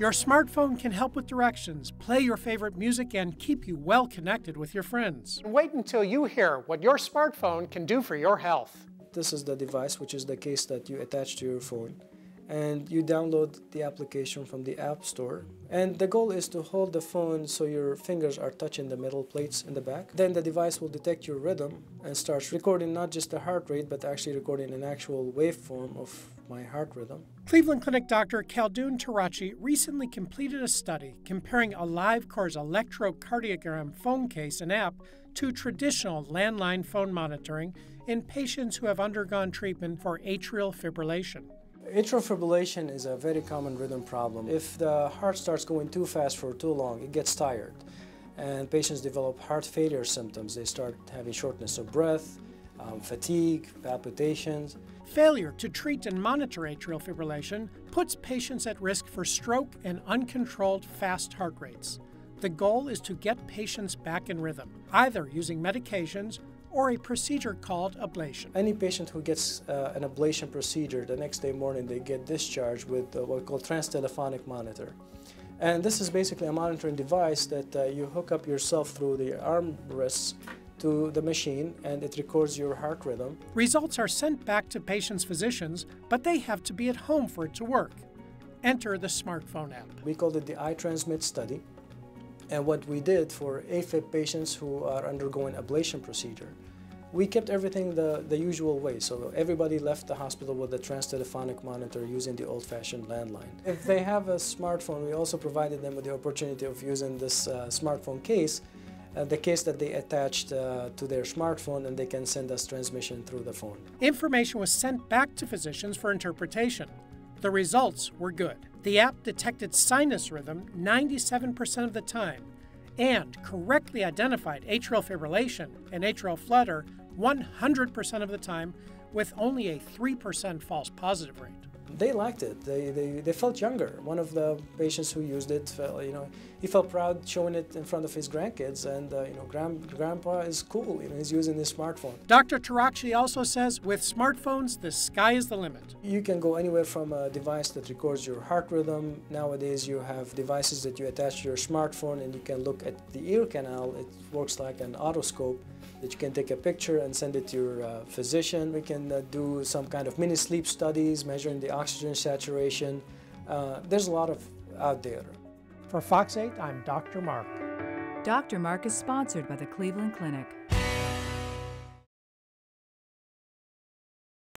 Your smartphone can help with directions, play your favorite music, and keep you well connected with your friends. Wait until you hear what your smartphone can do for your health. This is the device, which is the case that you attach to your phone, and you download the application from the App Store. And the goal is to hold the phone so your fingers are touching the metal plates in the back. Then the device will detect your rhythm and starts recording not just the heart rate, but actually recording an actual waveform of my heart rhythm. Cleveland Clinic Dr. Khaldoun Tarachi recently completed a study comparing AliveCore's electrocardiogram phone case and app to traditional landline phone monitoring in patients who have undergone treatment for atrial fibrillation. Atrial fibrillation is a very common rhythm problem. If the heart starts going too fast for too long, it gets tired, and patients develop heart failure symptoms. They start having shortness of breath, fatigue, palpitations. Failure to treat and monitor atrial fibrillation puts patients at risk for stroke and uncontrolled fast heart rates. The goal is to get patients back in rhythm, either using medications or a procedure called ablation. Any patient who gets an ablation procedure, the next day morning they get discharged with what we call transtelephonic monitor. And this is basically a monitoring device that you hook up yourself through the arm wrists to the machine, and it records your heart rhythm. Results are sent back to patients' physicians, but they have to be at home for it to work. Enter the smartphone app. We called it the iTransmit study. And what we did for AFib patients who are undergoing ablation procedure, we kept everything the usual way. So everybody left the hospital with a transtelephonic monitor using the old-fashioned landline. If they have a smartphone, we also provided them with the opportunity of using this smartphone case, the case that they attached to their smartphone, and they can send us transmission through the phone. Information was sent back to physicians for interpretation. The results were good. The app detected sinus rhythm 97% of the time and correctly identified atrial fibrillation and atrial flutter 100% of the time with only a 3% false positive rate. They liked it. They felt younger. One of the patients who used it felt, he felt proud showing it in front of his grandkids, and grandpa is cool. He's using his smartphone. Dr. Tarachi also says with smartphones, the sky is the limit. You can go anywhere from a device that records your heart rhythm. Nowadays you have devices that you attach to your smartphone, and you can look at the ear canal. It works like an otoscope that you can take a picture and send it to your physician. We can do some kind of mini sleep studies, measuring the oxygen saturation. There's a lot out there. For Fox 8, I'm Dr. Marc. Dr. Marc is sponsored by the Cleveland Clinic.